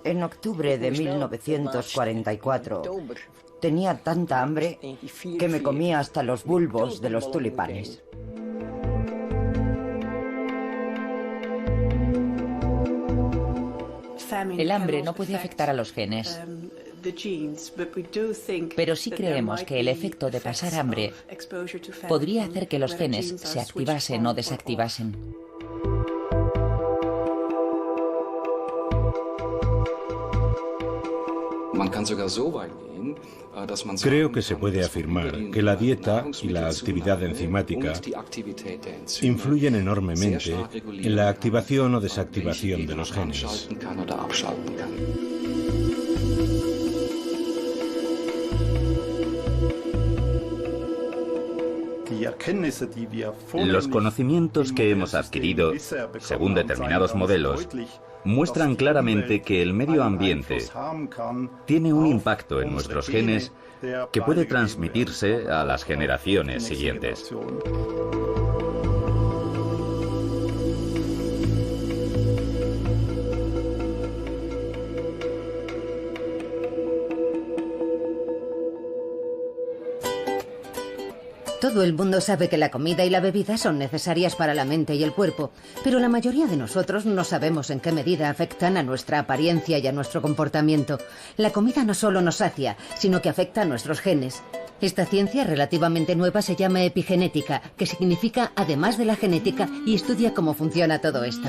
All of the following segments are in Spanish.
En octubre de 1944 tenía tanta hambre que me comía hasta los bulbos de los tulipanes. El hambre no puede afectar a los genes, pero sí creemos que el efecto de pasar hambre podría hacer que los genes se activasen o desactivasen. Creo que se puede afirmar que la dieta y la actividad enzimática influyen enormemente en la activación o desactivación de los genes. Los conocimientos que hemos adquirido, según determinados modelos, muestran claramente que el medio ambiente tiene un impacto en nuestros genes que puede transmitirse a las generaciones siguientes. Todo el mundo sabe que la comida y la bebida son necesarias para la mente y el cuerpo, pero la mayoría de nosotros no sabemos en qué medida afectan a nuestra apariencia y a nuestro comportamiento. La comida no solo nos sacia, sino que afecta a nuestros genes. Esta ciencia relativamente nueva se llama epigenética, que significa además de la genética, y estudia cómo funciona todo esto.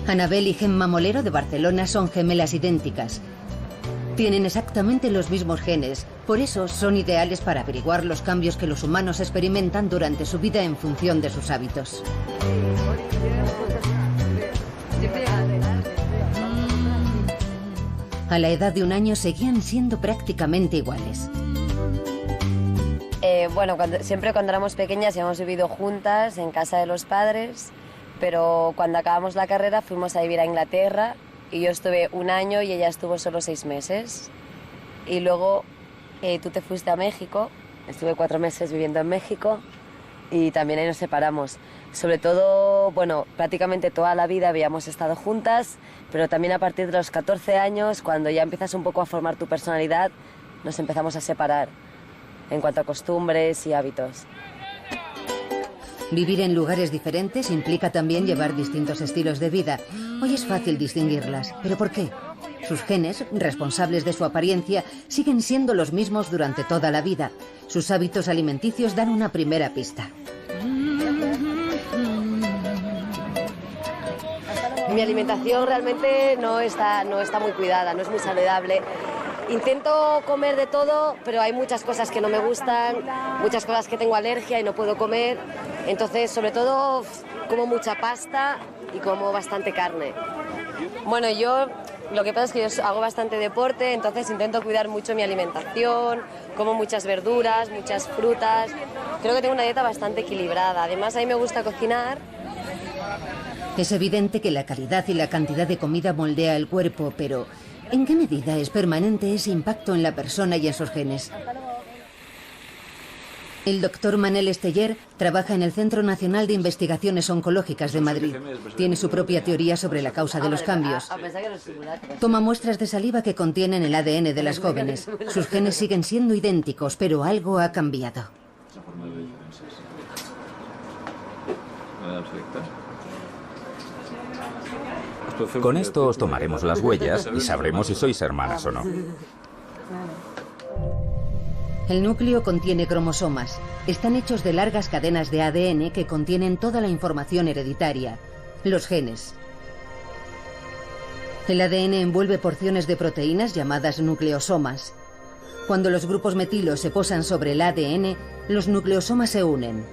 Anabel y Gemma Molero de Barcelona son gemelas idénticas. Tienen exactamente los mismos genes, por eso son ideales para averiguar los cambios que los humanos experimentan durante su vida en función de sus hábitos. A la edad de 1 año seguían siendo prácticamente iguales. Bueno, siempre cuando éramos pequeñas hemos vivido juntas en casa de los padres. Pero cuando acabamos la carrera fuimos a vivir a Inglaterra y yo estuve 1 año y ella estuvo solo 6 meses. Y luego tú te fuiste a México, estuve 4 meses viviendo en México y también ahí nos separamos. Sobre todo, bueno, prácticamente toda la vida habíamos estado juntas, pero también a partir de los 14 años, cuando ya empiezas un poco a formar tu personalidad, nos empezamos a separar en cuanto a costumbres y hábitos. Vivir en lugares diferentes implica también llevar distintos estilos de vida. Hoy es fácil distinguirlas, ¿pero por qué? Sus genes, responsables de su apariencia, siguen siendo los mismos durante toda la vida. Sus hábitos alimenticios dan una primera pista. Mi alimentación realmente no está muy cuidada, no es muy saludable. Intento comer de todo, pero hay muchas cosas que no me gustan, muchas cosas que tengo alergia y no puedo comer. Entonces, sobre todo, como mucha pasta y como bastante carne. Bueno, yo lo que pasa es que yo hago bastante deporte, entonces intento cuidar mucho mi alimentación, como muchas verduras, muchas frutas. Creo que tengo una dieta bastante equilibrada. Además, a mí me gusta cocinar. Es evidente que la calidad y la cantidad de comida moldea el cuerpo, pero ¿en qué medida es permanente ese impacto en la persona y en sus genes? El doctor Manel Esteller trabaja en el Centro Nacional de Investigaciones Oncológicas de Madrid. Tiene su propia teoría sobre la causa de los cambios. Toma muestras de saliva que contienen el ADN de las jóvenes. Sus genes siguen siendo idénticos, pero algo ha cambiado. Con esto os tomaremos las huellas y sabremos si sois hermanas o no. El núcleo contiene cromosomas. Están hechos de largas cadenas de ADN que contienen toda la información hereditaria, los genes. El ADN envuelve porciones de proteínas llamadas nucleosomas. Cuando los grupos metilos se posan sobre el ADN, los nucleosomas se unen.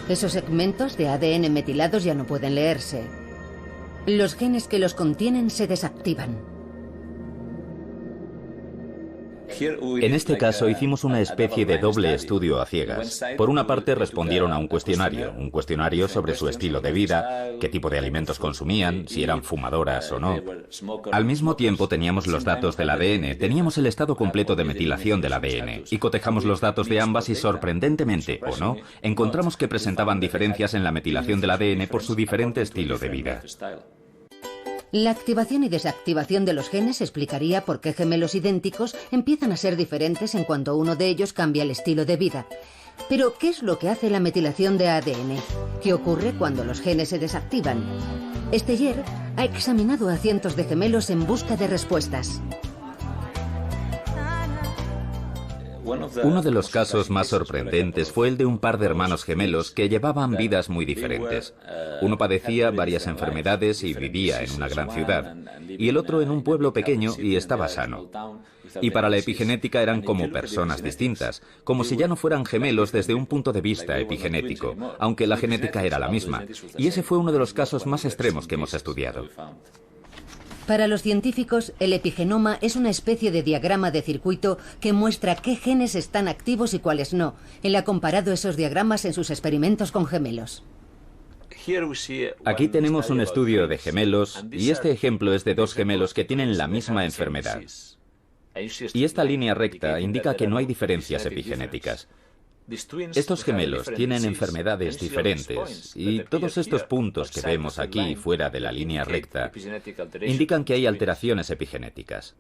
Esos segmentos de ADN metilados ya no pueden leerse. Los genes que los contienen se desactivan. En este caso hicimos una especie de doble estudio a ciegas. Por una parte respondieron a un cuestionario sobre su estilo de vida, qué tipo de alimentos consumían, si eran fumadoras o no. Al mismo tiempo teníamos los datos del ADN, teníamos el estado completo de metilación del ADN y cotejamos los datos de ambas y sorprendentemente, o no, encontramos que presentaban diferencias en la metilación del ADN por su diferente estilo de vida. La activación y desactivación de los genes explicaría por qué gemelos idénticos empiezan a ser diferentes en cuanto uno de ellos cambia el estilo de vida. Pero, ¿qué es lo que hace la metilación de ADN? ¿Qué ocurre cuando los genes se desactivan? Steyer ha examinado a cientos de gemelos en busca de respuestas. Uno de los casos más sorprendentes fue el de un par de hermanos gemelos que llevaban vidas muy diferentes. Uno padecía varias enfermedades y vivía en una gran ciudad, y el otro en un pueblo pequeño y estaba sano. Y para la epigenética eran como personas distintas, como si ya no fueran gemelos desde un punto de vista epigenético, aunque la genética era la misma. Y ese fue uno de los casos más extremos que hemos estudiado. Para los científicos, el epigenoma es una especie de diagrama de circuito que muestra qué genes están activos y cuáles no. Él ha comparado esos diagramas en sus experimentos con gemelos. Aquí tenemos un estudio de gemelos y este ejemplo es de dos gemelos que tienen la misma enfermedad. Y esta línea recta indica que no hay diferencias epigenéticas. Estos gemelos tienen enfermedades diferentes y todos estos puntos que vemos aquí fuera de la línea recta indican que hay alteraciones epigenéticas.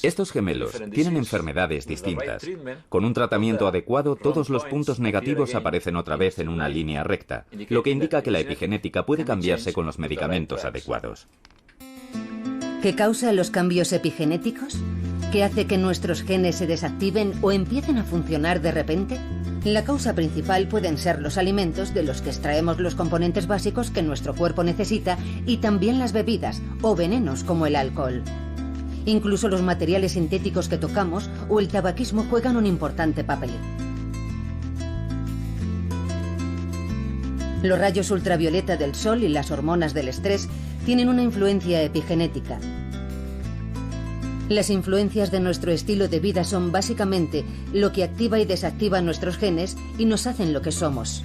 Estos gemelos tienen enfermedades distintas. Con un tratamiento adecuado, todos los puntos negativos aparecen otra vez en una línea recta, lo que indica que la epigenética puede cambiarse con los medicamentos adecuados. ¿Qué causa los cambios epigenéticos? ¿Qué hace que nuestros genes se desactiven o empiecen a funcionar de repente? La causa principal pueden ser los alimentos de los que extraemos los componentes básicos que nuestro cuerpo necesita y también las bebidas o venenos como el alcohol. Incluso los materiales sintéticos que tocamos o el tabaquismo juegan un importante papel. Los rayos ultravioleta del sol y las hormonas del estrés tienen una influencia epigenética. Las influencias de nuestro estilo de vida son básicamente lo que activa y desactiva nuestros genes y nos hacen lo que somos.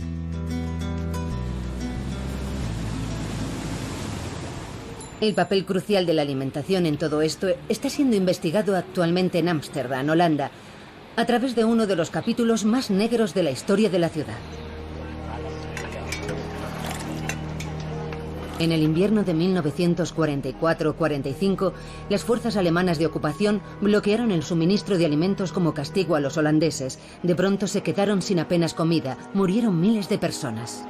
El papel crucial de la alimentación en todo esto está siendo investigado actualmente en Ámsterdam, Holanda, a través de uno de los capítulos más negros de la historia de la ciudad. En el invierno de 1944-45, las fuerzas alemanas de ocupación bloquearon el suministro de alimentos como castigo a los holandeses. De pronto se quedaron sin apenas comida. Murieron miles de personas.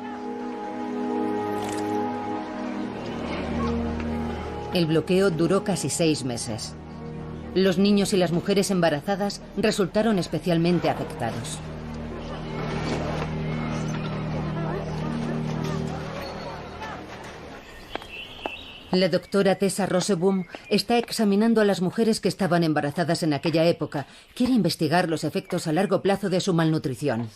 El bloqueo duró casi 6 meses. Los niños y las mujeres embarazadas resultaron especialmente afectados. La doctora Tessa Roseboom está examinando a las mujeres que estaban embarazadas en aquella época. Quiere investigar los efectos a largo plazo de su malnutrición.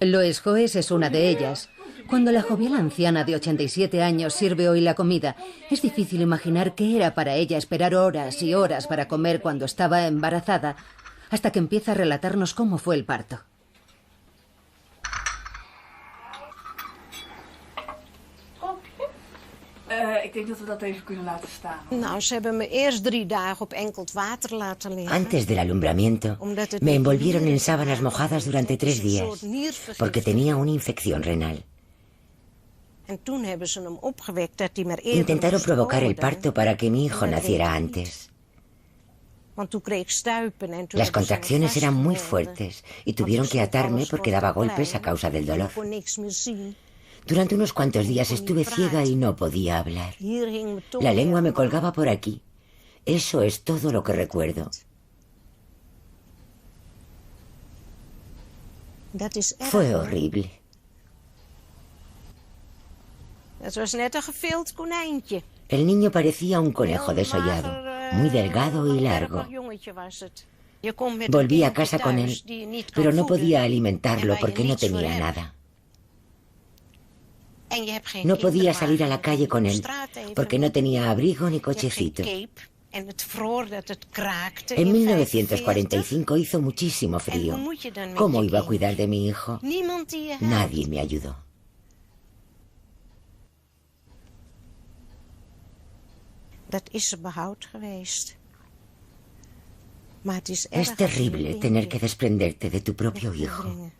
Lois Hoes es una de ellas. Cuando la jovial anciana de 87 años sirve hoy la comida, es difícil imaginar qué era para ella esperar horas y horas para comer cuando estaba embarazada, hasta que empieza a relatarnos cómo fue el parto. Ik denk dat we dat even kunnen laten staan. Nou, ze hebben me eerst 3 dagen op enkeld water laten liggen. Antes del alumbramiento, me envolvieron en sábanas mojadas durante 3 días, porque tenía una infección renal. Intentaron provocar el parto para que mi hijo naciera antes. Las contracciones eran muy fuertes y tuvieron que atarme porque daba golpes a causa del dolor. Durante unos cuantos días estuve ciega y no podía hablar. La lengua me colgaba por aquí. Eso es todo lo que recuerdo. Fue horrible. El niño parecía un conejo desollado, muy delgado y largo. Volví a casa con él, pero no podía alimentarlo porque no tenía nada. No podía salir a la calle con él, porque no tenía abrigo ni cochecito. En 1945 hizo muchísimo frío. ¿Cómo iba a cuidar de mi hijo? Nadie me ayudó. Es terrible tener que desprenderte de tu propio hijo.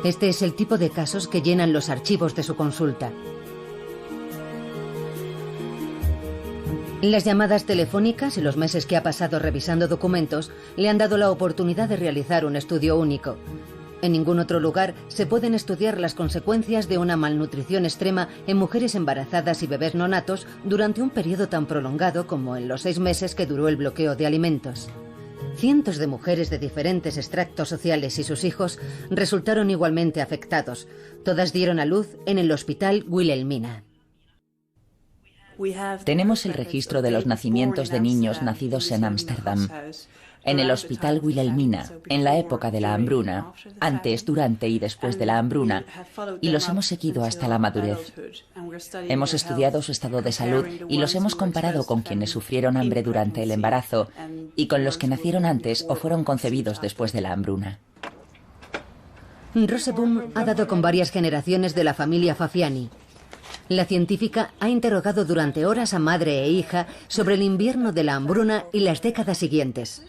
Este es el tipo de casos que llenan los archivos de su consulta. Las llamadas telefónicas y los meses que ha pasado revisando documentos le han dado la oportunidad de realizar un estudio único. En ningún otro lugar se pueden estudiar las consecuencias de una malnutrición extrema en mujeres embarazadas y bebés neonatos durante un periodo tan prolongado como en los 6 meses que duró el bloqueo de alimentos. Cientos de mujeres de diferentes extractos sociales y sus hijos resultaron igualmente afectados. Todas dieron a luz en el Hospital Wilhelmina. Tenemos el registro de los nacimientos de niños nacidos en Ámsterdam, en el Hospital Wilhelmina, en la época de la hambruna, antes, durante y después de la hambruna, y los hemos seguido hasta la madurez. Hemos estudiado su estado de salud y los hemos comparado con quienes sufrieron hambre durante el embarazo y con los que nacieron antes o fueron concebidos después de la hambruna. Roseboom ha dado con varias generaciones de la familia Fafiani. La científica ha interrogado durante horas a madre e hija sobre el invierno de la hambruna y las décadas siguientes.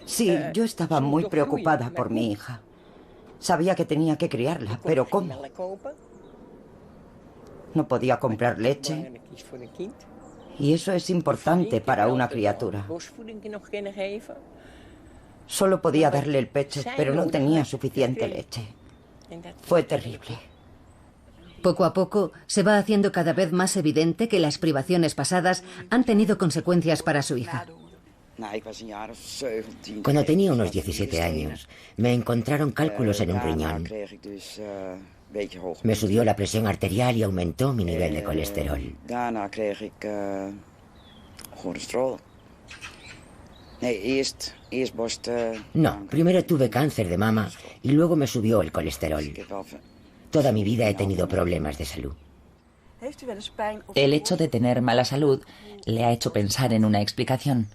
Sí, yo estaba muy preocupada por mi hija. Sabía que tenía que criarla, pero ¿cómo? No podía comprar leche. Y eso es importante para una criatura. Solo podía darle el pecho, pero no tenía suficiente leche. Fue terrible. Poco a poco se va haciendo cada vez más evidente que las privaciones pasadas han tenido consecuencias para su hija. Cuando tenía unos 17 años, me encontraron cálculos en un riñón. Me subió la presión arterial y aumentó mi nivel de colesterol. No, primero tuve cáncer de mama y luego me subió el colesterol. Toda mi vida he tenido problemas de salud. El hecho de tener mala salud le ha hecho pensar en una explicación.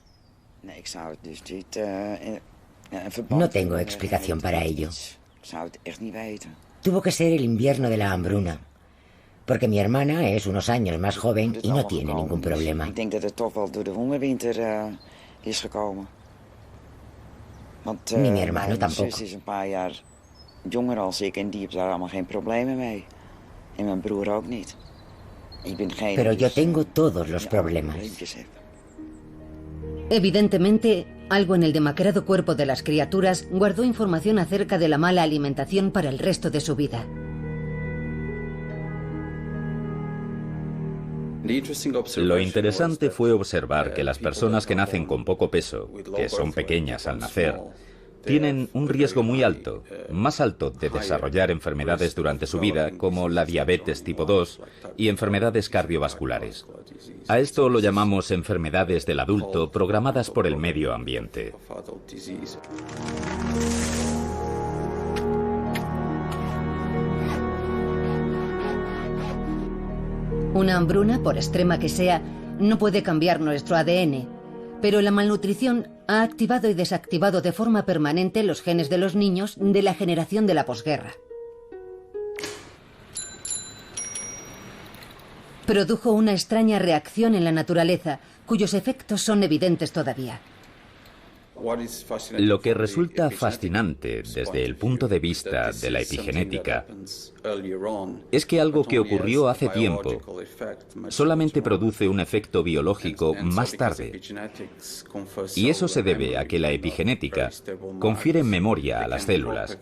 No tengo explicación para ello. Tuvo que ser el invierno de la hambruna, porque mi hermana es unos años más joven y no tiene ningún problema. Ni mi hermano tampoco. Jonger als ik en die heeft daar allemaal geen problemen mee. En mijn broer ook niet. Ik ben degene. Pero yo tengo todos los problemas. Evidentemente, algo en el demacrado cuerpo de las criaturas guardó información acerca de la mala alimentación para el resto de su vida. Lo interesante fue observar que las personas que nacen con poco peso, que son pequeñas al nacer, tienen un riesgo muy alto, más alto de desarrollar enfermedades durante su vida, como la diabetes tipo 2 y enfermedades cardiovasculares. A esto lo llamamos enfermedades del adulto programadas por el medio ambiente. Una hambruna, por extrema que sea, no puede cambiar nuestro ADN, pero la malnutrición ha activado y desactivado de forma permanente los genes de los niños de la generación de la posguerra. Produjo una extraña reacción en la naturaleza, cuyos efectos son evidentes todavía. Lo que resulta fascinante desde el punto de vista de la epigenética es que algo que ocurrió hace tiempo solamente produce un efecto biológico más tarde. Y eso se debe a que la epigenética confiere memoria a las células,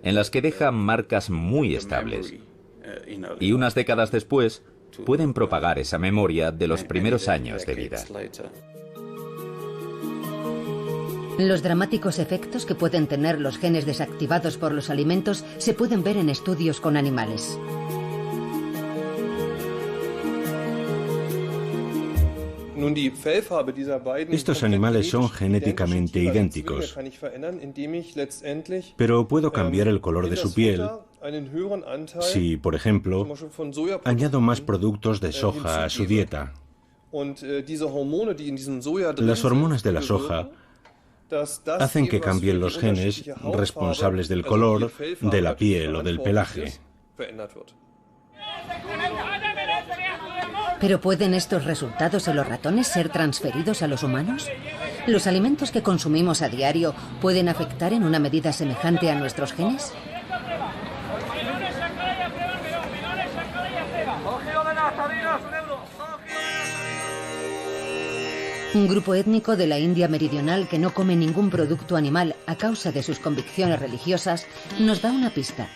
en las que deja marcas muy estables. Y unas décadas después pueden propagar esa memoria de los primeros años de vida. Los dramáticos efectos que pueden tener los genes desactivados por los alimentos se pueden ver en estudios con animales. Estos animales son genéticamente idénticos, pero puedo cambiar el color de su piel si, por ejemplo, añado más productos de soja a su dieta. Las hormonas de la soja hacen que cambien los genes responsables del color, de la piel o del pelaje. ¿Pero pueden estos resultados en los ratones ser transferidos a los humanos? ¿Los alimentos que consumimos a diario pueden afectar en una medida semejante a nuestros genes? Un grupo étnico de la India meridional que no come ningún producto animal a causa de sus convicciones religiosas nos da una pista.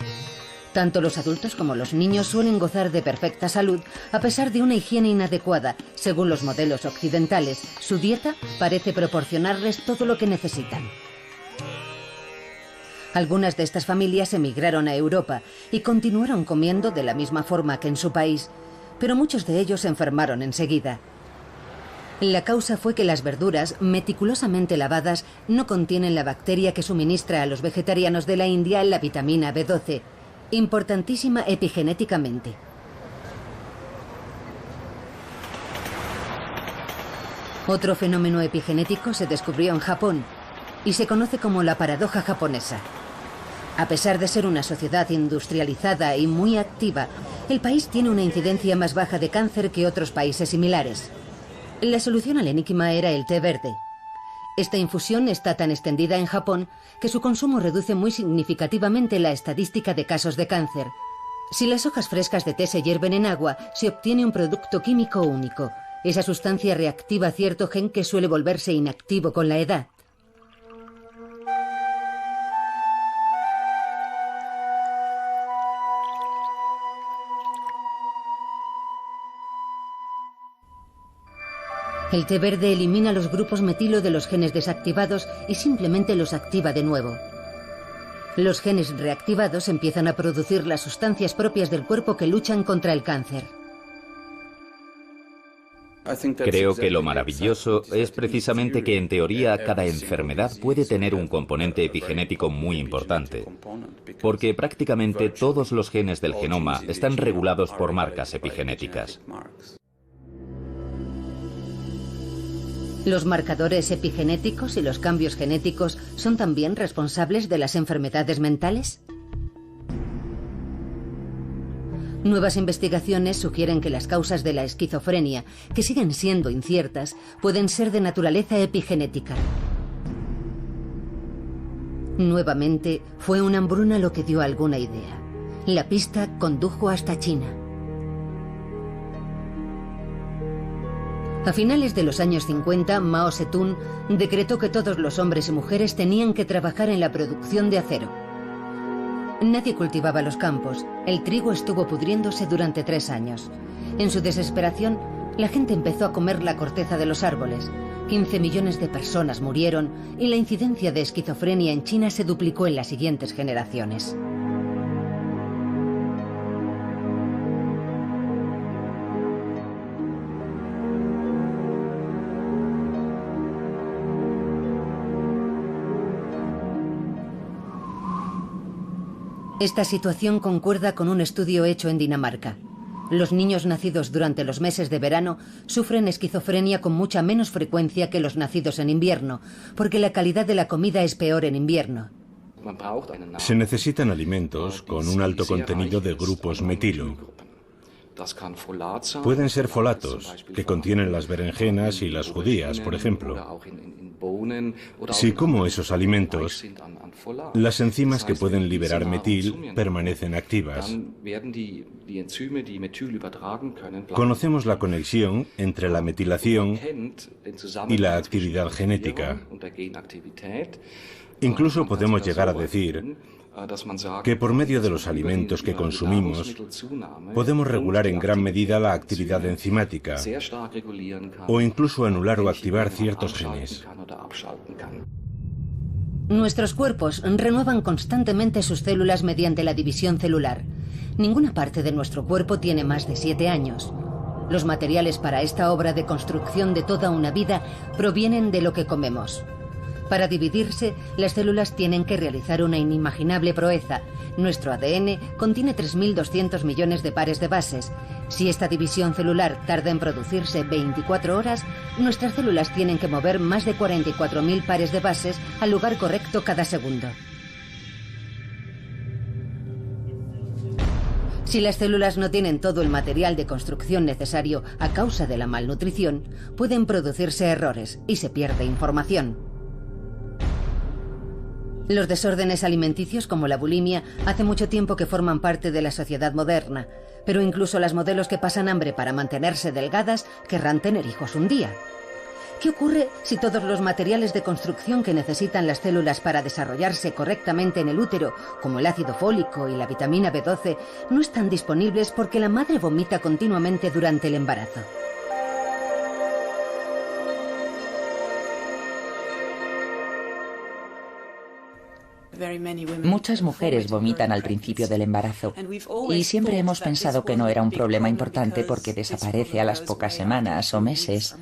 Tanto los adultos como los niños suelen gozar de perfecta salud a pesar de una higiene inadecuada. Según los modelos occidentales, su dieta parece proporcionarles todo lo que necesitan. Algunas de estas familias emigraron a Europa y continuaron comiendo de la misma forma que en su país, pero muchos de ellos se enfermaron enseguida. La causa fue que las verduras, meticulosamente lavadas, no contienen la bacteria que suministra a los vegetarianos de la India la vitamina B12, importantísima epigenéticamente. Otro fenómeno epigenético se descubrió en Japón y se conoce como la paradoja japonesa. A pesar de ser una sociedad industrializada y muy activa, el país tiene una incidencia más baja de cáncer que otros países similares. La solución al enigma era el té verde. Esta infusión está tan extendida en Japón que su consumo reduce muy significativamente la estadística de casos de cáncer. Si las hojas frescas de té se hierven en agua, se obtiene un producto químico único. Esa sustancia reactiva cierto gen que suele volverse inactivo con la edad. El té verde elimina los grupos metilo de los genes desactivados y simplemente los activa de nuevo. Los genes reactivados empiezan a producir las sustancias propias del cuerpo que luchan contra el cáncer. Creo que lo maravilloso es precisamente que en teoría cada enfermedad puede tener un componente epigenético muy importante, porque prácticamente todos los genes del genoma están regulados por marcas epigenéticas. ¿Los marcadores epigenéticos y los cambios genéticos son también responsables de las enfermedades mentales? Nuevas investigaciones sugieren que las causas de la esquizofrenia, que siguen siendo inciertas, pueden ser de naturaleza epigenética. Nuevamente, fue una hambruna lo que dio alguna idea. La pista condujo hasta China. A finales de los años 50, Mao Zedong decretó que todos los hombres y mujeres tenían que trabajar en la producción de acero. Nadie cultivaba los campos. El trigo estuvo pudriéndose durante 3 años. En su desesperación, la gente empezó a comer la corteza de los árboles. 15 millones de personas murieron y la incidencia de esquizofrenia en China se duplicó en las siguientes generaciones. Esta situación concuerda con un estudio hecho en Dinamarca. Los niños nacidos durante los meses de verano sufren esquizofrenia con mucha menos frecuencia que los nacidos en invierno, porque la calidad de la comida es peor en invierno. Se necesitan alimentos con un alto contenido de grupos metilo. Pueden ser folatos, que contienen las berenjenas y las judías, por ejemplo. Si como esos alimentos, las enzimas que pueden liberar metil permanecen activas. Conocemos la conexión entre la metilación y la actividad genética. Incluso podemos llegar a decir que por medio de los alimentos que consumimos podemos regular en gran medida la actividad enzimática o incluso anular o activar ciertos genes. Nuestros cuerpos renuevan constantemente sus células mediante la división celular. Ninguna parte de nuestro cuerpo tiene más de 7 años. Los materiales para esta obra de construcción de toda una vida provienen de lo que comemos. Para dividirse, las células tienen que realizar una inimaginable proeza. Nuestro ADN contiene 3.200 millones de pares de bases. Si esta división celular tarda en producirse 24 horas, nuestras células tienen que mover más de 44.000 pares de bases al lugar correcto cada segundo. Si las células no tienen todo el material de construcción necesario a causa de la malnutrición, pueden producirse errores y se pierde información. Los desórdenes alimenticios como la bulimia hace mucho tiempo que forman parte de la sociedad moderna, pero incluso las modelos que pasan hambre para mantenerse delgadas querrán tener hijos un día. ¿Qué ocurre si todos los materiales de construcción que necesitan las células para desarrollarse correctamente en el útero, como el ácido fólico y la vitamina B12, no están disponibles porque la madre vomita continuamente durante el embarazo? Muchas mujeres vomitan al principio del embarazo y siempre hemos pensado que no era un problema importante porque desaparece a las pocas semanas o meses.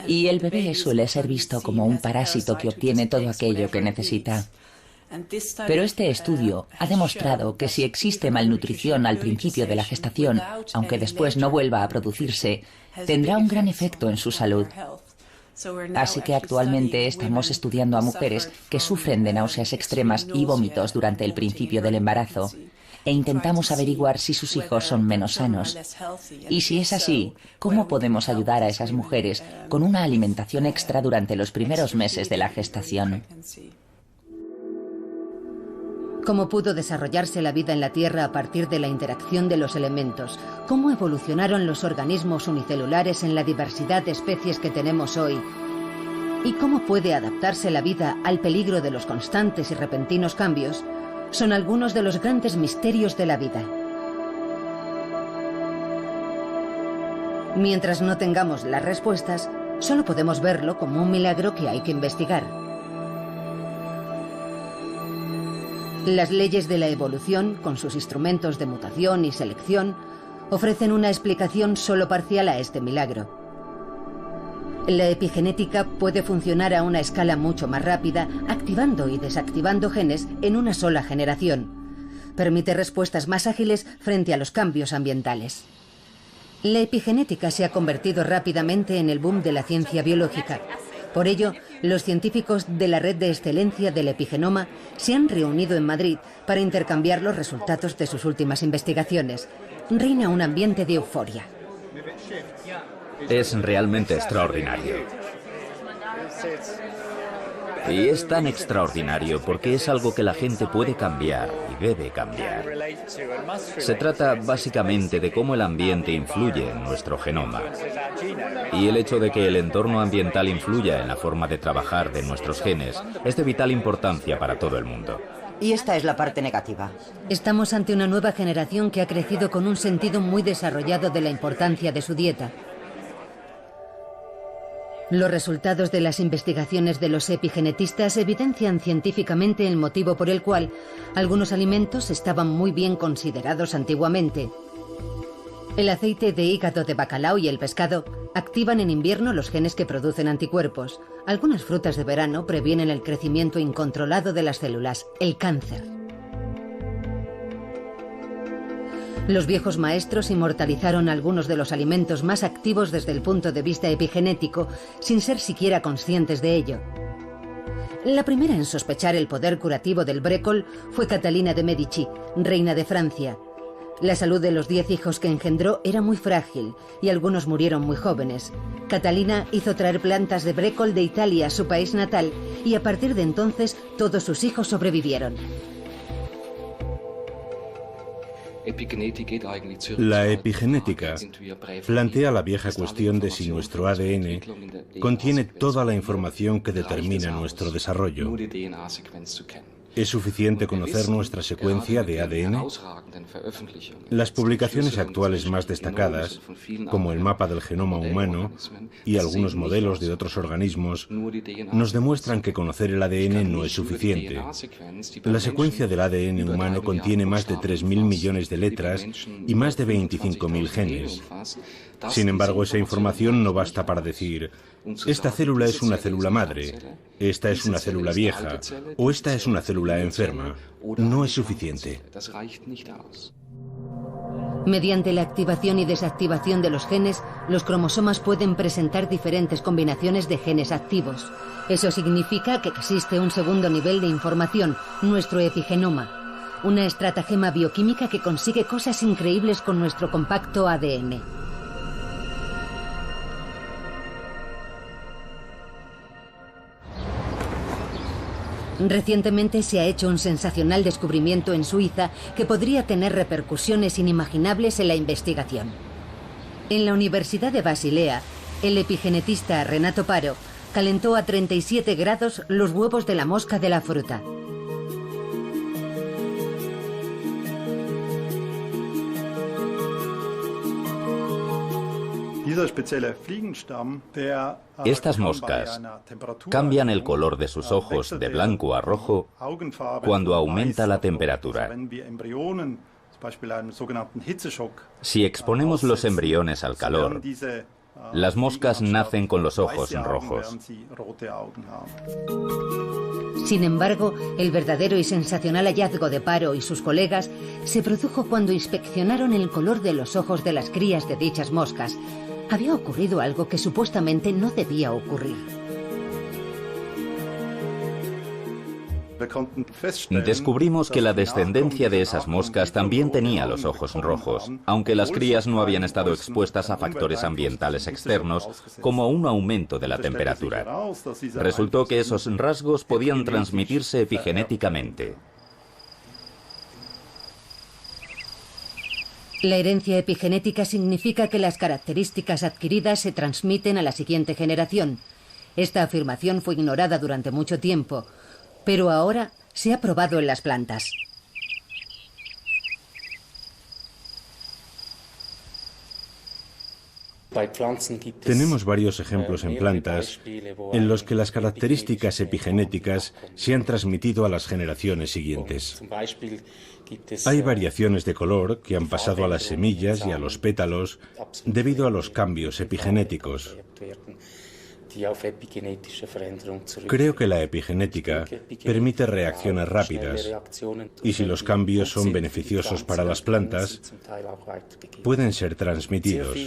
Y el bebé suele ser visto como un parásito que obtiene todo aquello que necesita. Pero este estudio ha demostrado que si existe malnutrición al principio de la gestación, aunque después no vuelva a producirse, tendrá un gran efecto en su salud. Así que actualmente estamos estudiando a mujeres que sufren de náuseas extremas y vómitos durante el principio del embarazo e intentamos averiguar si sus hijos son menos sanos. Y si es así, ¿cómo podemos ayudar a esas mujeres con una alimentación extra durante los primeros meses de la gestación? ¿Cómo pudo desarrollarse la vida en la Tierra a partir de la interacción de los elementos? ¿Cómo evolucionaron los organismos unicelulares en la diversidad de especies que tenemos hoy? ¿Y cómo puede adaptarse la vida al peligro de los constantes y repentinos cambios? Son algunos de los grandes misterios de la vida. Mientras no tengamos las respuestas, solo podemos verlo como un milagro que hay que investigar. Las leyes de la evolución, con sus instrumentos de mutación y selección, ofrecen una explicación solo parcial a este milagro. La epigenética puede funcionar a una escala mucho más rápida, activando y desactivando genes en una sola generación. Permite respuestas más ágiles frente a los cambios ambientales. La epigenética se ha convertido rápidamente en el boom de la ciencia biológica. Por ello, los científicos de la Red de Excelencia del Epigenoma se han reunido en Madrid para intercambiar los resultados de sus últimas investigaciones. Reina un ambiente de euforia. Es realmente extraordinario. Y es tan extraordinario porque es algo que la gente puede cambiar y debe cambiar. Se trata básicamente de cómo el ambiente influye en nuestro genoma. Y el hecho de que el entorno ambiental influya en la forma de trabajar de nuestros genes es de vital importancia para todo el mundo. Y esta es la parte negativa. Estamos ante una nueva generación que ha crecido con un sentido muy desarrollado de la importancia de su dieta. Los resultados de las investigaciones de los epigenetistas evidencian científicamente el motivo por el cual algunos alimentos estaban muy bien considerados antiguamente. El aceite de hígado de bacalao y el pescado activan en invierno los genes que producen anticuerpos. Algunas frutas de verano previenen el crecimiento incontrolado de las células, el cáncer. Los viejos maestros inmortalizaron algunos de los alimentos más activos desde el punto de vista epigenético, sin ser siquiera conscientes de ello. La primera en sospechar el poder curativo del brécol fue Catalina de Medici, reina de Francia. La salud de los 10 hijos que engendró era muy frágil y algunos murieron muy jóvenes. Catalina hizo traer plantas de brécol de Italia, su país natal, y a partir de entonces todos sus hijos sobrevivieron. La epigenética plantea la vieja cuestión de si nuestro ADN contiene toda la información que determina nuestro desarrollo. ¿Es suficiente conocer nuestra secuencia de ADN? Las publicaciones actuales más destacadas, como el mapa del genoma humano y algunos modelos de otros organismos, nos demuestran que conocer el ADN no es suficiente. La secuencia del ADN humano contiene más de 3.000 millones de letras y más de 25.000 genes. Sin embargo, esa información no basta para decir: esta célula es una célula madre, esta es una célula vieja o esta es una célula enferma. No es suficiente. Mediante la activación y desactivación de los genes, los cromosomas pueden presentar diferentes combinaciones de genes activos. Eso significa que existe un segundo nivel de información, nuestro epigenoma, una estratagema bioquímica que consigue cosas increíbles con nuestro compacto ADN. Recientemente se ha hecho un sensacional descubrimiento en Suiza que podría tener repercusiones inimaginables en la investigación. En la Universidad de Basilea, el epigenetista Renato Paro calentó a 37 grados los huevos de la mosca de la fruta. Estas moscas cambian el color de sus ojos de blanco a rojo cuando aumenta la temperatura. Si exponemos los embriones al calor, las moscas nacen con los ojos rojos. Sin embargo, el verdadero y sensacional hallazgo de Paro y sus colegas se produjo cuando inspeccionaron el color de los ojos de las crías de dichas moscas. Había ocurrido algo que supuestamente no debía ocurrir. Descubrimos que la descendencia de esas moscas también tenía los ojos rojos, aunque las crías no habían estado expuestas a factores ambientales externos, como un aumento de la temperatura. Resultó que esos rasgos podían transmitirse epigenéticamente. La herencia epigenética significa que las características adquiridas se transmiten a la siguiente generación. Esta afirmación fue ignorada durante mucho tiempo, pero ahora se ha probado en las plantas. Tenemos varios ejemplos en plantas en los que las características epigenéticas se han transmitido a las generaciones siguientes. Hay variaciones de color que han pasado a las semillas y a los pétalos debido a los cambios epigenéticos. Creo que la epigenética permite reacciones rápidas y si los cambios son beneficiosos para las plantas, pueden ser transmitidos.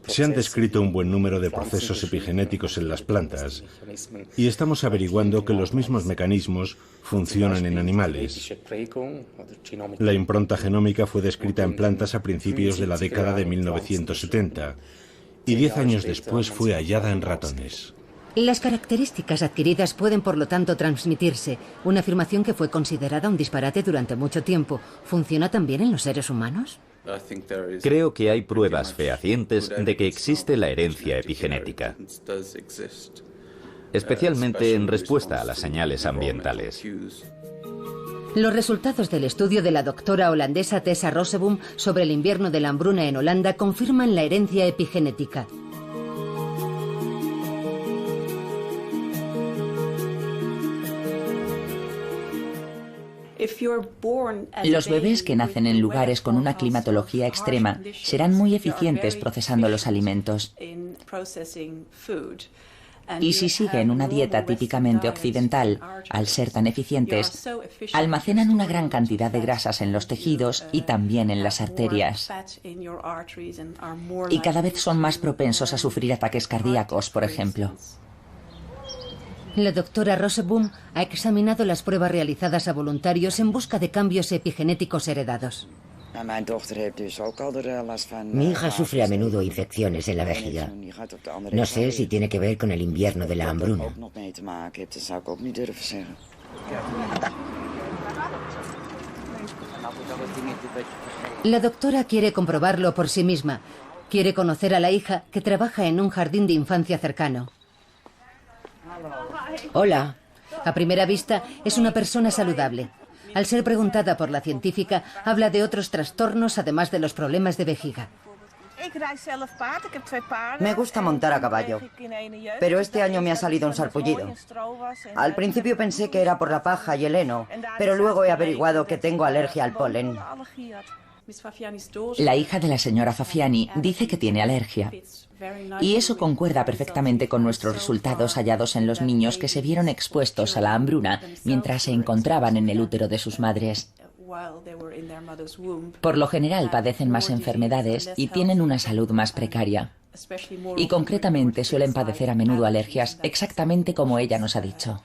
Se han descrito un buen número de procesos epigenéticos en las plantas y estamos averiguando que los mismos mecanismos funcionan en animales. La impronta genómica fue descrita en plantas a principios de la década de 1970. Y 10 años después fue hallada en ratones. Las características adquiridas pueden, por lo tanto, transmitirse. Una afirmación que fue considerada un disparate durante mucho tiempo. ¿Funciona también en los seres humanos? Creo que hay pruebas fehacientes de que existe la herencia epigenética, especialmente en respuesta a las señales ambientales. Los resultados del estudio de la doctora holandesa Tessa Roseboom sobre el invierno de la hambruna en Holanda confirman la herencia epigenética. Los bebés que nacen en lugares con una climatología extrema serán muy eficientes procesando los alimentos. Y si siguen una dieta típicamente occidental, al ser tan eficientes, almacenan una gran cantidad de grasas en los tejidos y también en las arterias. Y cada vez son más propensos a sufrir ataques cardíacos, por ejemplo. La doctora Roseboom ha examinado las pruebas realizadas a voluntarios en busca de cambios epigenéticos heredados. Mi hija sufre a menudo infecciones en la vejiga. No sé si tiene que ver con el invierno de la hambruna. La doctora quiere comprobarlo por sí misma. Quiere conocer a la hija que trabaja en un jardín de infancia cercano. Hola. A primera vista, es una persona saludable. Al ser preguntada por la científica, habla de otros trastornos además de los problemas de vejiga. Me gusta montar a caballo, pero este año me ha salido un sarpullido. Al principio pensé que era por la paja y el heno, pero luego he averiguado que tengo alergia al polen. La hija de la señora Fafiani dice que tiene alergia. Y eso concuerda perfectamente con nuestros resultados hallados en los niños que se vieron expuestos a la hambruna mientras se encontraban en el útero de sus madres. Por lo general padecen más enfermedades y tienen una salud más precaria. Y concretamente suelen padecer a menudo alergias, exactamente como ella nos ha dicho.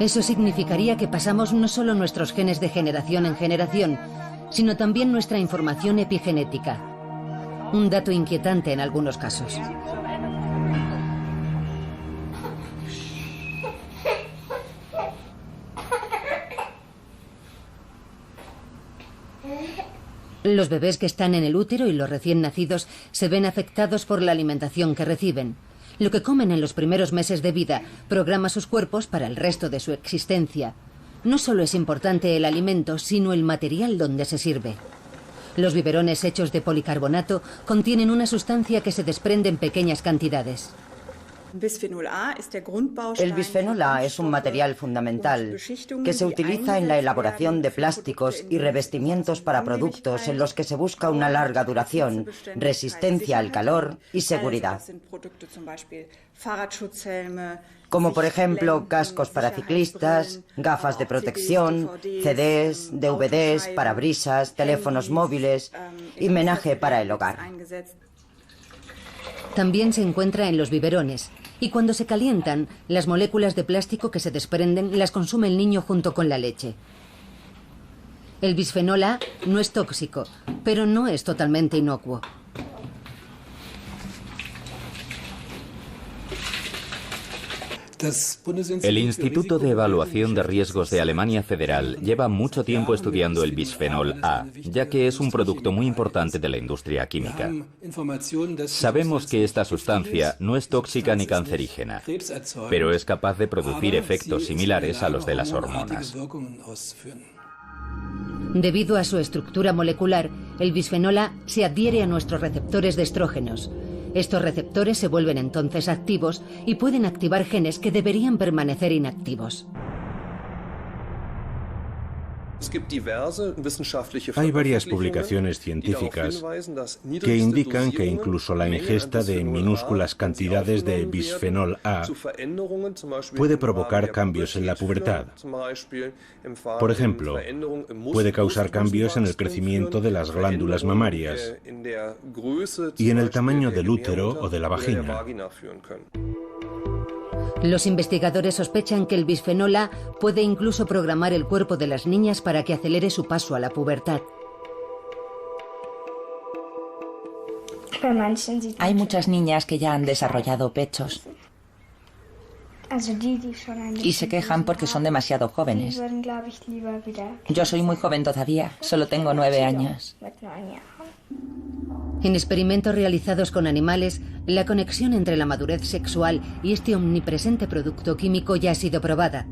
Eso significaría que pasamos no solo nuestros genes de generación en generación, sino también nuestra información epigenética. Un dato inquietante en algunos casos. Los bebés que están en el útero y los recién nacidos se ven afectados por la alimentación que reciben. Lo que comen en los primeros meses de vida programa sus cuerpos para el resto de su existencia. No solo es importante el alimento, sino el material donde se sirve. Los biberones hechos de policarbonato contienen una sustancia que se desprende en pequeñas cantidades. El bisfenol A es un material fundamental que se utiliza en la elaboración de plásticos y revestimientos para productos en los que se busca una larga duración, resistencia al calor y seguridad. Como por ejemplo cascos para ciclistas, gafas de protección, CDs, DVDs, parabrisas, teléfonos móviles y menaje para el hogar. También se encuentra en los biberones, y cuando se calientan, las moléculas de plástico que se desprenden las consume el niño junto con la leche. El bisfenol A no es tóxico, pero no es totalmente inocuo. El Instituto de Evaluación de Riesgos de Alemania Federal lleva mucho tiempo estudiando el bisfenol A, ya que es un producto muy importante de la industria química. Sabemos que esta sustancia no es tóxica ni cancerígena, pero es capaz de producir efectos similares a los de las hormonas. Debido a su estructura molecular, el bisfenol A se adhiere a nuestros receptores de estrógenos. Estos receptores se vuelven entonces activos y pueden activar genes que deberían permanecer inactivos. Hay varias publicaciones científicas que indican que incluso la ingesta de minúsculas cantidades de bisfenol A puede provocar cambios en la pubertad. Por ejemplo, puede causar cambios en el crecimiento de las glándulas mamarias y en el tamaño del útero o de la vagina. Los investigadores sospechan que el bisfenol A puede incluso programar el cuerpo de las niñas para que acelere su paso a la pubertad. Hay muchas niñas que ya han desarrollado pechos y se quejan porque son demasiado jóvenes. Yo soy muy joven todavía, solo tengo 9 años. En experimentos realizados con animales, la conexión entre la madurez sexual y este omnipresente producto químico ya ha sido probada.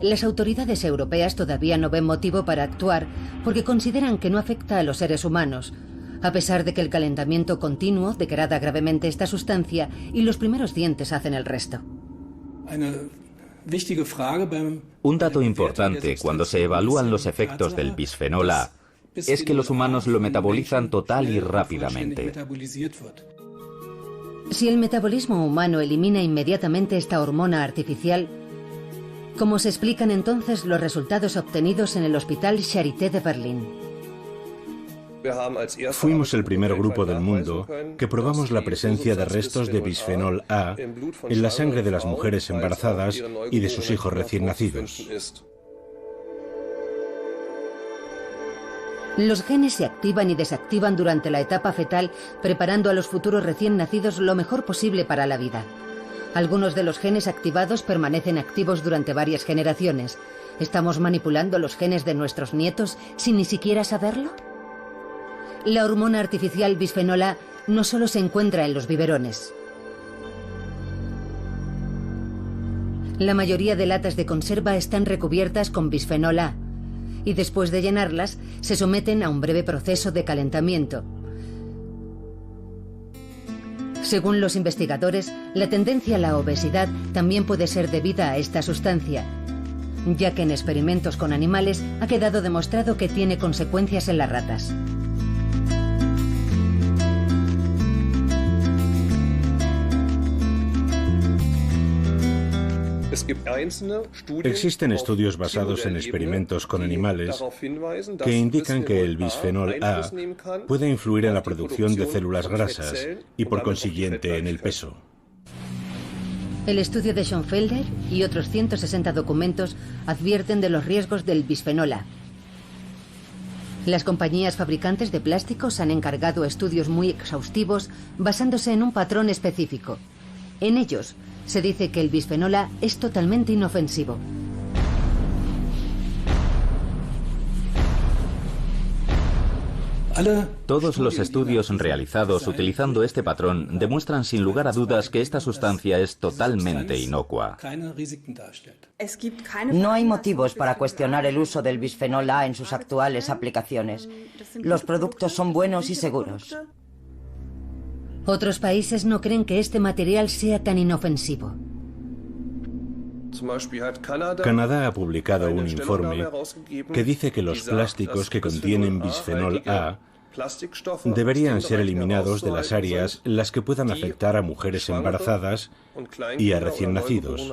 Las autoridades europeas todavía no ven motivo para actuar porque consideran que no afecta a los seres humanos, a pesar de que el calentamiento continuo degrada gravemente esta sustancia y los primeros dientes hacen el resto. Un dato importante cuando se evalúan los efectos del bisfenol A es que los humanos lo metabolizan total y rápidamente. Si el metabolismo humano elimina inmediatamente esta hormona artificial, ¿cómo se explican entonces los resultados obtenidos en el Hospital Charité de Berlín? Fuimos el primer grupo del mundo que probamos la presencia de restos de bisfenol A en la sangre de las mujeres embarazadas y de sus hijos recién nacidos. Los genes se activan y desactivan durante la etapa fetal, preparando a los futuros recién nacidos lo mejor posible para la vida. Algunos de los genes activados permanecen activos durante varias generaciones. ¿Estamos manipulando los genes de nuestros nietos sin ni siquiera saberlo? La hormona artificial bisfenol A no solo se encuentra en los biberones. La mayoría de latas de conserva están recubiertas con bisfenol A y después de llenarlas se someten a un breve proceso de calentamiento. Según los investigadores, la tendencia a la obesidad también puede ser debida a esta sustancia, ya que en experimentos con animales ha quedado demostrado que tiene consecuencias en las ratas. Existen estudios basados en experimentos con animales que indican que el bisfenol A puede influir en la producción de células grasas y por consiguiente en el peso. El estudio de Schoenfelder y otros 160 documentos advierten de los riesgos del bisfenol A. Las compañías fabricantes de plásticos han encargado estudios muy exhaustivos basándose en un patrón específico. En ellos se dice que el bisfenol A es totalmente inofensivo. Todos los estudios realizados utilizando este patrón demuestran sin lugar a dudas que esta sustancia es totalmente inocua. No hay motivos para cuestionar el uso del bisfenol A en sus actuales aplicaciones. Los productos son buenos y seguros. Otros países no creen que este material sea tan inofensivo. Canadá ha publicado un informe que dice que los plásticos que contienen bisfenol A deberían ser eliminados de las áreas en las que puedan afectar a mujeres embarazadas y a recién nacidos.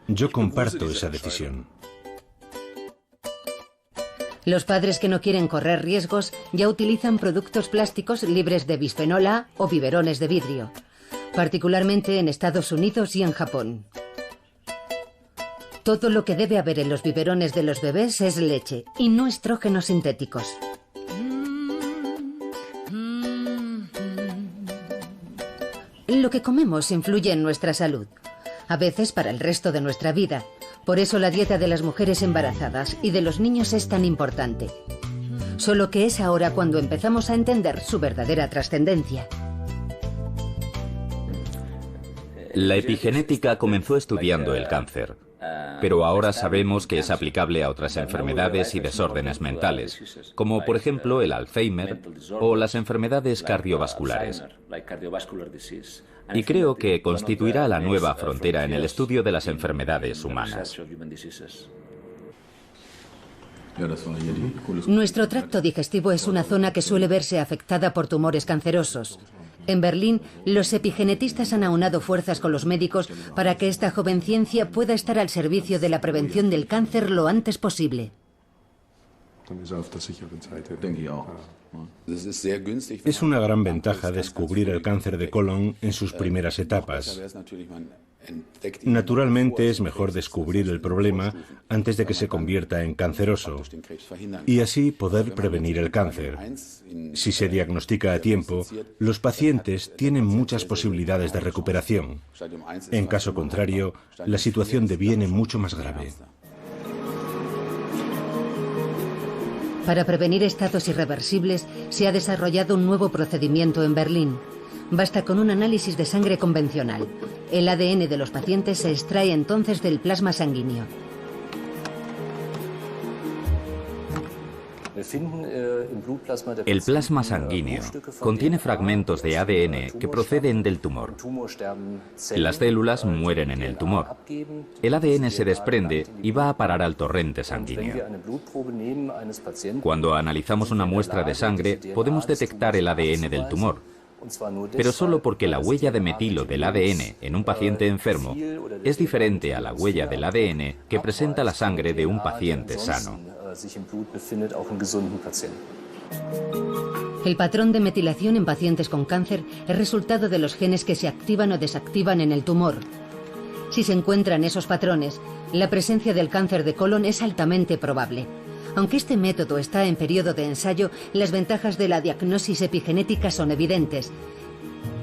Yo comparto esa decisión. Los padres que no quieren correr riesgos ya utilizan productos plásticos libres de bisfenol A o biberones de vidrio, particularmente en Estados Unidos y en Japón. Todo lo que debe haber en los biberones de los bebés es leche y no estrógenos sintéticos. Lo que comemos influye en nuestra salud, a veces para el resto de nuestra vida. Por eso la dieta de las mujeres embarazadas y de los niños es tan importante. Solo que es ahora cuando empezamos a entender su verdadera trascendencia. La epigenética comenzó estudiando el cáncer, pero ahora sabemos que es aplicable a otras enfermedades y desórdenes mentales, como por ejemplo el Alzheimer o las enfermedades cardiovasculares. Y creo que constituirá la nueva frontera en el estudio de las enfermedades humanas. Nuestro tracto digestivo es una zona que suele verse afectada por tumores cancerosos. En Berlín, los epigenetistas han aunado fuerzas con los médicos para que esta joven ciencia pueda estar al servicio de la prevención del cáncer lo antes posible. Es una gran ventaja descubrir el cáncer de colon en sus primeras etapas. Naturalmente es mejor descubrir el problema antes de que se convierta en canceroso y así poder prevenir el cáncer. Si se diagnostica a tiempo, los pacientes tienen muchas posibilidades de recuperación. En caso contrario, la situación deviene mucho más grave. Para prevenir estados irreversibles, se ha desarrollado un nuevo procedimiento en Berlín. Basta con un análisis de sangre convencional. El ADN de los pacientes se extrae entonces del plasma sanguíneo. El plasma sanguíneo contiene fragmentos de ADN que proceden del tumor. Las células mueren en el tumor. El ADN se desprende y va a parar al torrente sanguíneo. Cuando analizamos una muestra de sangre, podemos detectar el ADN del tumor, pero solo porque la huella de metilo del ADN en un paciente enfermo es diferente a la huella del ADN que presenta la sangre de un paciente sano. El patrón de metilación en pacientes con cáncer es resultado de los genes que se activan o desactivan en el tumor. Si se encuentran esos patrones, la presencia del cáncer de colon es altamente probable. Aunque este método está en periodo de ensayo, las ventajas de la diagnosis epigenética son evidentes.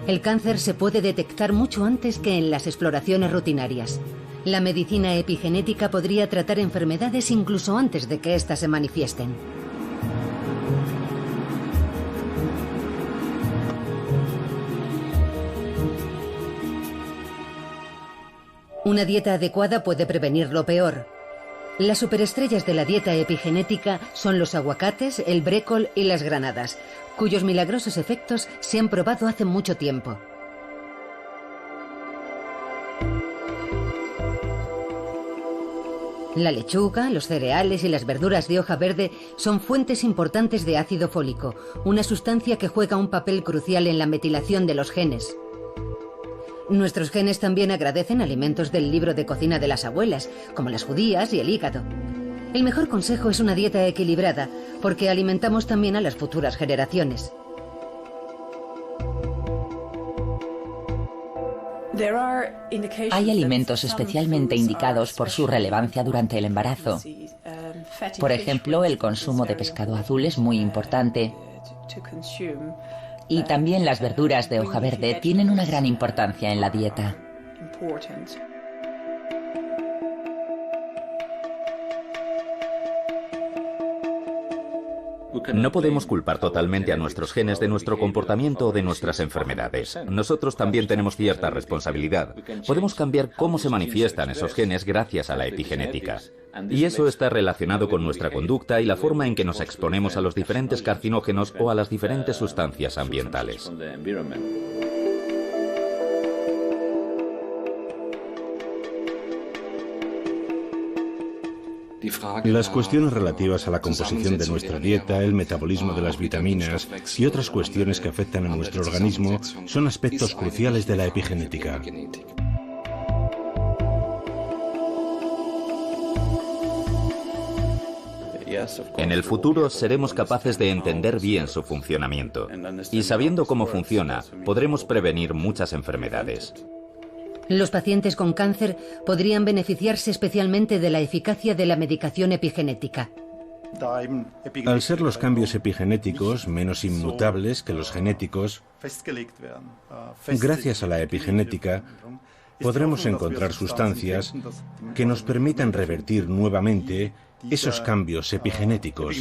El cáncer se puede detectar mucho antes que en las exploraciones rutinarias. La medicina epigenética podría tratar enfermedades incluso antes de que éstas se manifiesten. Una dieta adecuada puede prevenir lo peor. Las superestrellas de la dieta epigenética son los aguacates, el brécol y las granadas, cuyos milagrosos efectos se han probado hace mucho tiempo. La lechuga, los cereales y las verduras de hoja verde son fuentes importantes de ácido fólico, una sustancia que juega un papel crucial en la metilación de los genes. Nuestros genes también agradecen alimentos del libro de cocina de las abuelas, como las judías y el hígado. El mejor consejo es una dieta equilibrada, porque alimentamos también a las futuras generaciones. Hay alimentos especialmente indicados por su relevancia durante el embarazo. Por ejemplo, el consumo de pescado azul es muy importante. Y también las verduras de hoja verde tienen una gran importancia en la dieta. No podemos culpar totalmente a nuestros genes de nuestro comportamiento o de nuestras enfermedades. Nosotros también tenemos cierta responsabilidad. Podemos cambiar cómo se manifiestan esos genes gracias a la epigenética. Y eso está relacionado con nuestra conducta y la forma en que nos exponemos a los diferentes carcinógenos o a las diferentes sustancias ambientales. Las cuestiones relativas a la composición de nuestra dieta, el metabolismo de las vitaminas y otras cuestiones que afectan a nuestro organismo son aspectos cruciales de la epigenética. En el futuro seremos capaces de entender bien su funcionamiento. Y sabiendo cómo funciona, podremos prevenir muchas enfermedades. Los pacientes con cáncer podrían beneficiarse especialmente de la eficacia de la medicación epigenética. Al ser los cambios epigenéticos menos inmutables que los genéticos, gracias a la epigenética, podremos encontrar sustancias que nos permitan revertir nuevamente esos cambios epigenéticos.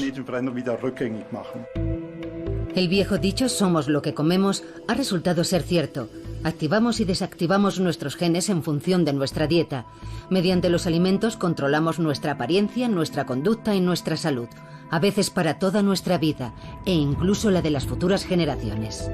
El viejo dicho "somos lo que comemos" ha resultado ser cierto. Activamos y desactivamos nuestros genes en función de nuestra dieta. Mediante los alimentos controlamos nuestra apariencia, nuestra conducta y nuestra salud, a veces para toda nuestra vida, e incluso la de las futuras generaciones.